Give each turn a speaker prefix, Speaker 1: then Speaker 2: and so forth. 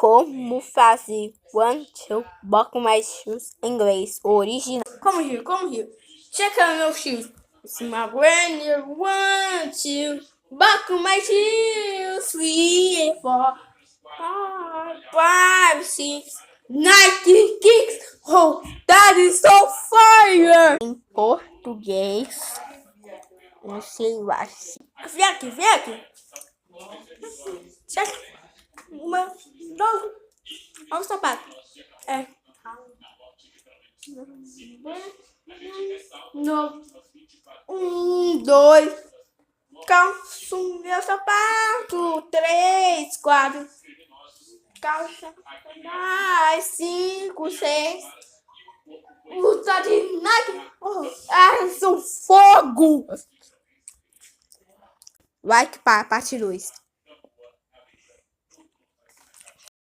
Speaker 1: Como fazer one, two, buckle my shoes em inglês original.
Speaker 2: Como rio? Checa meus shoes. It's my brand new 1, 2, buckle my shoes, 3 and 4, 5, 6, Nike kicks. Oh, that is so fire!
Speaker 1: Em português, não sei, eu acho.
Speaker 2: Vem aqui. Checa. Uma, dois. Olha o sapato. No. 1, 2. Calça meu sapato. 3, 4. Calça mais 5, 6. Usa de Nike. São fogo.
Speaker 1: Like para parte 2.